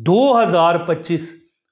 2025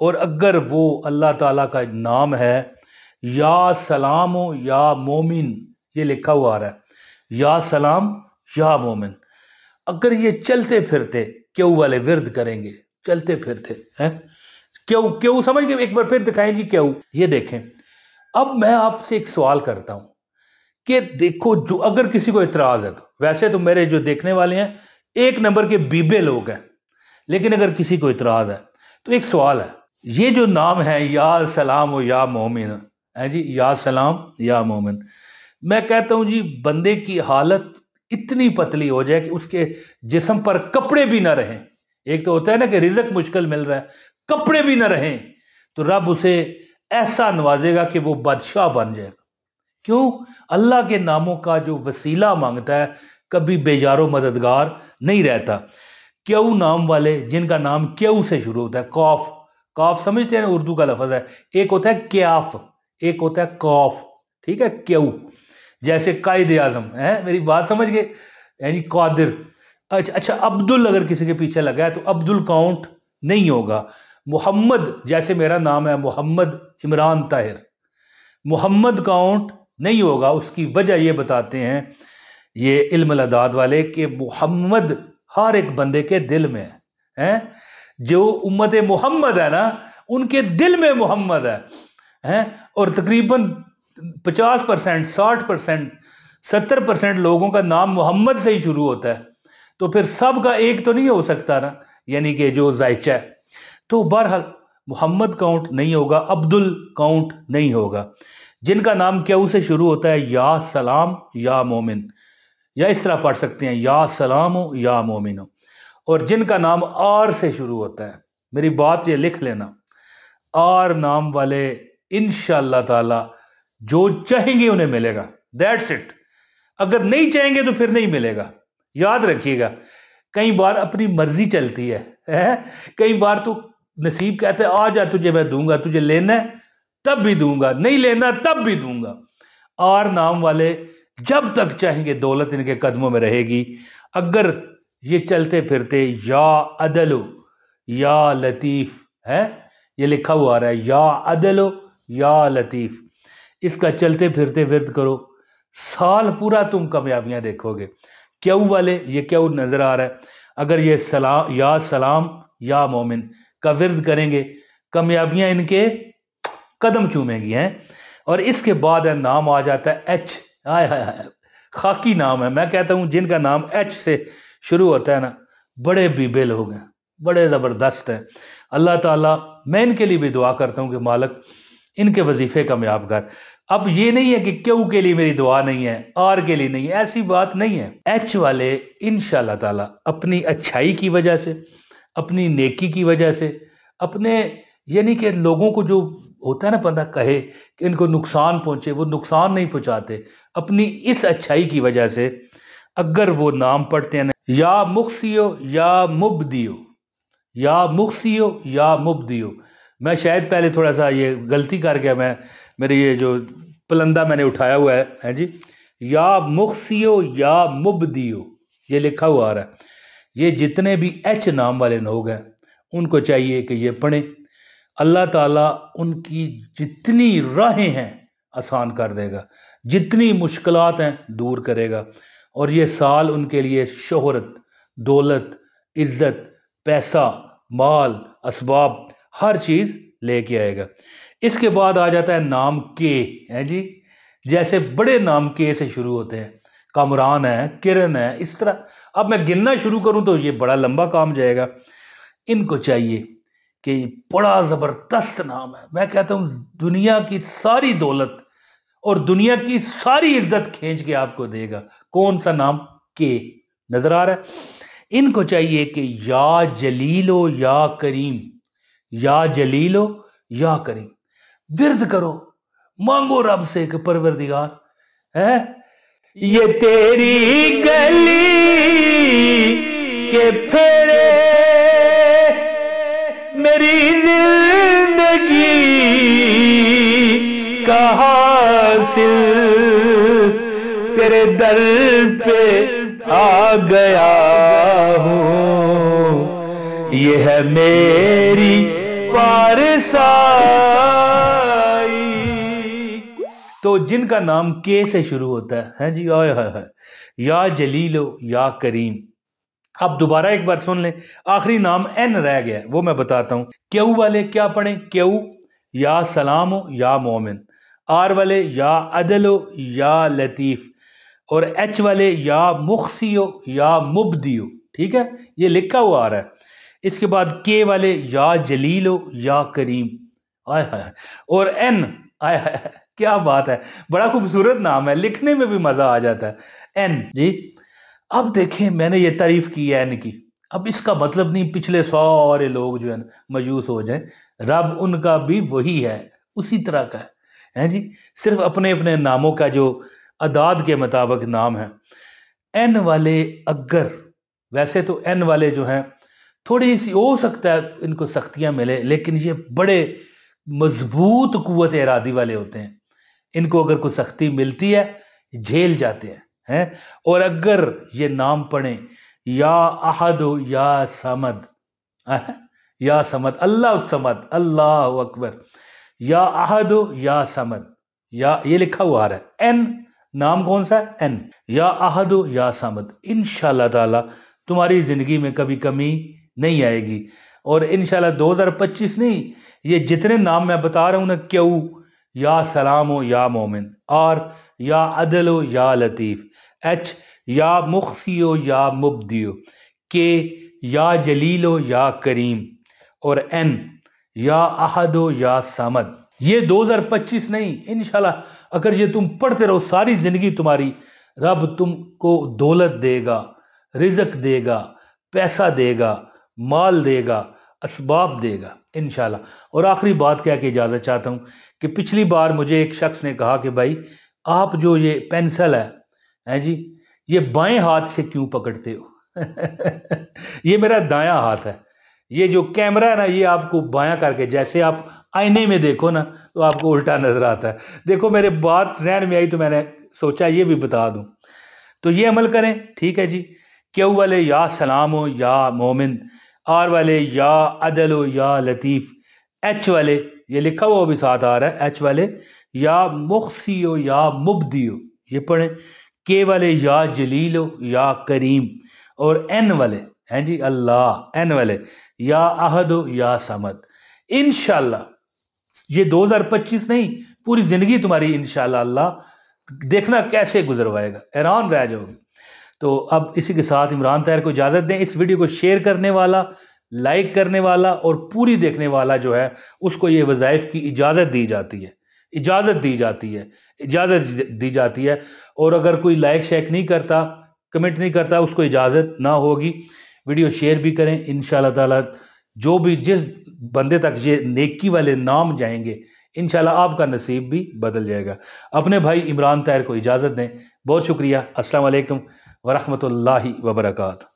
اور اگر وہ اللہ تعالیٰ کا نام ہے یا سلام یا مومن، یہ لکھا ہوا آ رہا ہے یا سلام یا مومن، اگر یہ چلتے پھرتے کیوں والے ورد کریں گے، چلتے پھرتے ہیں کیوں سمجھ گئے؟ ایک بار پھر دکھائیں جی کیوں. یہ دیکھیں، اب میں آپ سے ایک سوال کرتا ہوں کہ دیکھو، جو اگر کسی کو اعتراض ہے، تو ویسے تو میرے جو دیکھنے والے ہیں ایک نمبر کے بیبے لوگ ہیں، لیکن اگر کسی کو اعتراض ہے تو ایک سوال ہے، یہ جو نام ہے یا سلام و یا مومن ہے جی، یا سلام یا مومن، میں کہتا ہوں جی بندے کی حالت اتنی پتلی ہو جائے کہ اس کے جسم پر کپڑے بھی نہ رہیں. ایک تو ہوتا ہے نا کہ رزق مشکل مل رہا ہے، کپڑے بھی نہ رہیں، تو رب اسے ایسا نوازے گا کہ وہ بادشاہ بن جائے گا. کیوں؟ اللہ کے ناموں کا جو وسیلہ مانگتا ہے کبھی بیجار و مددگار نہیں رہتا. کیوں نام والے جن کا نام کیوں سے شروع ہوتا ہے، قاف، قاف سمجھتے ہیں نا، اردو کا لفظ ہے، ایک ہوتا ہے کیاف، ایک ہوتا ہے قاف، ٹھیک ہے، کیوں. جیسے قائد اعظم ہے، میری بات سمجھ گئے، یعنی قادر. اچھا عبدل اگر کسی کے پیچھے لگا ہے تو عبدل کاؤنٹ نہیں ہوگا. محمد جیسے میرا نام ہے محمد عمران طاہر، محمد کاؤنٹ نہیں ہوگا. اس کی وجہ یہ بتاتے ہیں یہ علم الاعداد والے کہ محمد ہر ایک بندے کے دل میں ہے. جو امت محمد ہے نا، ان کے دل میں محمد ہے، اور تقریباً 50%، 60%، 70% لوگوں کا نام محمد سے ہی شروع ہوتا ہے. تو پھر سب کا ایک تو نہیں ہو سکتا نا، یعنی کہ جو ذائچہ ہے. تو بہرحال محمد کاؤنٹ نہیں ہوگا، عبدل کاؤنٹ نہیں ہوگا. جن کا نام کیوں سے شروع ہوتا ہے یا سلام یا مومن، یا اس طرح پڑھ سکتے ہیں یا سلام یا مومن. اور جن کا نام آر سے شروع ہوتا ہے، میری بات یہ لکھ لینا، آر نام والے انشاءاللہ تعالی جو چاہیں گے انہیں ملے گا. That's it. اگر نہیں چاہیں گے تو پھر نہیں ملے گا. یاد رکھیے گا، کئی بار اپنی مرضی چلتی ہے، کئی بار تو نصیب کہتا ہے آ جا تجھے میں دوں گا، تجھے لینا ہے تب بھی دوں گا، نہیں لینا تب بھی دوں گا. آر نام والے جب تک چاہیں گے دولت ان کے قدموں میں رہے گی. اگر یہ چلتے پھرتے یا عدل یا لطیف ہے، یہ لکھا ہوا آ رہا ہے یا عدل یا لطیف، اس کا چلتے پھرتے ورد کرو، سال پورا تم کامیابیاں دیکھو گے. کیوں والے، یہ کیوں نظر آ رہا ہے، اگر یہ سلام یا مومن کا ورد کریں گے کامیابیاں ان کے قدم چومیں گی ہیں. اور اس کے بعد نام آ جاتا ہے ایچ. خاکی نام ہے. میں کہتا ہوں جن کا نام ایچ سے شروع ہوتا ہے نا، بڑے بیبے لوگ ہیں، بڑے زبردست ہیں. اللہ تعالیٰ، میں ان کے لیے بھی دعا کرتا ہوں کہ مالک ان کے وظیفے کامیاب کر. اب یہ نہیں ہے کہ کیوں کے لیے میری دعا نہیں ہے، آر کے لیے نہیں ہے، ایسی بات نہیں ہے. ایچ والے انشاءاللہ تعالیٰ اپنی اچھائی کی وجہ سے، اپنی نیکی کی وجہ سے، اپنے یعنی کہ لوگوں کو جو ہوتا ہے نا بندہ کہے کہ ان کو نقصان پہنچے، وہ نقصان نہیں پہنچاتے. اپنی اس اچھائی کی وجہ سے اگر وہ نام پڑھتے ہیں یا مخسیو یا مبدیو، یا مخسیو یا مبدیو. میں شاید پہلے تھوڑا سا یہ غلطی کر گیا، میری یہ جو پلندہ میں نے اٹھایا ہوا ہے جی، یا مخسیو یا مبدیو یہ لکھا ہوا آ رہا ہے. یہ جتنے بھی ایچ نام والے لوگ ہیں ان کو چاہیے کہ یہ پڑھیں. اللہ تعالیٰ ان کی جتنی راہیں ہیں آسان کر دے گا، جتنی مشکلات ہیں دور کرے گا. اور یہ سال ان کے لیے شہرت، دولت، عزت، پیسہ، مال، اسباب، ہر چیز لے کے آئے گا. اس کے بعد آ جاتا ہے نام کے ہے جی، جیسے بڑے نام کے سے شروع ہوتے ہیں، کامران ہے، کرن ہے، اس طرح. اب میں گننا شروع کروں تو یہ بڑا لمبا کام جائے گا. ان کو چاہیے کہ بڑا زبردست نام ہے. میں کہتا ہوں دنیا کی ساری دولت اور دنیا کی ساری عزت کھینچ کے آپ کو دے گا. کون سا نام؟ کے. نظر آ رہا ہے؟ ان کو چاہیے کہ یا جلیلو یا کریم، یا جلیلو یا کریم ورد کرو، مانگو رب سے کہ پروردگار ہے یہ تیری گلی کے پھیرے میری زندگی کا حاصل تیرے در پہ آ گیا ہوں. یہ ہے میری پارسائی۔ تو جن کا نام کے سے شروع ہوتا ہے جی، آئے ہائے، یا جلیلو یا کریم۔ اب دوبارہ ایک بار سن لیں، آخری نام این رہ گیا، وہ میں بتاتا ہوں۔ کیو والے کیا پڑھیں؟ کیو، یا سلام یا مومن۔ آر والے یا عدل یا لطیف، اور ایچ والے یا مخصیو یا مبدیو، ٹھیک ہے، یہ لکھا ہوا آ رہا ہے۔ اس کے بعد کے والے یا جلیلو یا کریم، آئے ہائے، اور این، آئے ہائے، کیا بات ہے، بڑا خوبصورت نام ہے، لکھنے میں بھی مزہ آ جاتا ہے، این جی۔ اب دیکھیں میں نے یہ تعریف کی ہے این کی، اب اس کا مطلب نہیں پچھلے سارے لوگ جو ہے مایوس ہو جائیں، رب ان کا بھی وہی ہے، اسی طرح کا ہے جی، صرف اپنے اپنے ناموں کا جو اعداد کے مطابق نام ہے۔ این والے اگر، ویسے تو این والے جو ہیں تھوڑی سی ہو سکتا ہے ان کو سختیاں ملے، لیکن یہ بڑے مضبوط قوت ارادی والے ہوتے ہیں، ان کو اگر کوئی سختی ملتی ہے جھیل جاتے ہیں۔ اور اگر یہ نام پڑھیں یا احد یا سمد، یا سمد، اللہ سمد، اللہ اکبر، یا احد یا سمد، یا یہ لکھا ہوا آ رہا ہے، این نام کون سا ہے؟ این، یا احد یا سمد، انشاءاللہ تعالی تمہاری زندگی میں کبھی کمی نہیں آئے گی۔ اور انشاءاللہ 2025 نہیں، یہ جتنے نام میں بتا رہا ہوں نا، کیو، یا سلام یا مومن، آر یا عدل یا لطیف، ایچ یا مخصیو یا مبدیو، کے یا جلیلو یا کریم، اور این یا احد یا سمد، یہ 2025 نہیں، انشاءاللہ اگر یہ تم پڑھتے رہو ساری زندگی تمہاری، رب تم کو دولت دے گا، رزق دے گا، پیسہ دے گا، مال دے گا، اسباب دے گا انشاءاللہ۔ اور آخری بات کہہ کے اجازت چاہتا ہوں کہ پچھلی بار مجھے ایک شخص نے کہا کہ بھائی آپ جو یہ پینسل ہے جی، یہ بائیں ہاتھ سے کیوں پکڑتے ہو؟ یہ میرا دایاں ہاتھ ہے، یہ جو کیمرہ ہے نا یہ آپ کو بایاں کر کے، جیسے آپ آئینے میں دیکھو نا تو آپ کو الٹا نظر آتا ہے۔ دیکھو میرے بات ذہن میں آئی تو میں نے سوچا یہ بھی بتا دوں، تو یہ عمل کریں، ٹھیک ہے جی۔ کیو والے یا سلام یا مومن، آر والے یا عدل یا لطیف، ایچ والے یہ لکھا ہوا بھی ساتھ آ رہا ہے، ایچ والے یا مخصیو یا مبدیو، یہ پڑھیں، کے والے یا جلیلو یا کریم، اور این والے ہیں جی اللہ، این والے یا احد یا سمد۔ انشاءاللہ یہ 2025 نہیں، پوری زندگی تمہاری انشاءاللہ اللہ دیکھنا کیسے گزروائے گا، حیران رہ جاؤ گے۔ تو اب اسی کے ساتھ عمران طاہر کو اجازت دیں، اس ویڈیو کو شیئر کرنے والا، لائک کرنے والا اور پوری دیکھنے والا جو ہے اس کو یہ وظائف کی اجازت دی جاتی ہے، اجازت دی جاتی ہے، اجازت دی جاتی ہے۔ اور اگر کوئی لائک شیک نہیں کرتا، کمنٹ نہیں کرتا، اس کو اجازت نہ ہوگی۔ ویڈیو شیئر بھی کریں، انشاءاللہ تعالی جو بھی جس بندے تک یہ نیکی والے نام جائیں گے انشاءاللہ آپ کا نصیب بھی بدل جائے گا۔ اپنے بھائی عمران طاہر کو اجازت دیں، بہت شکریہ، السلام علیکم ورحمۃ اللہ وبرکاتہ۔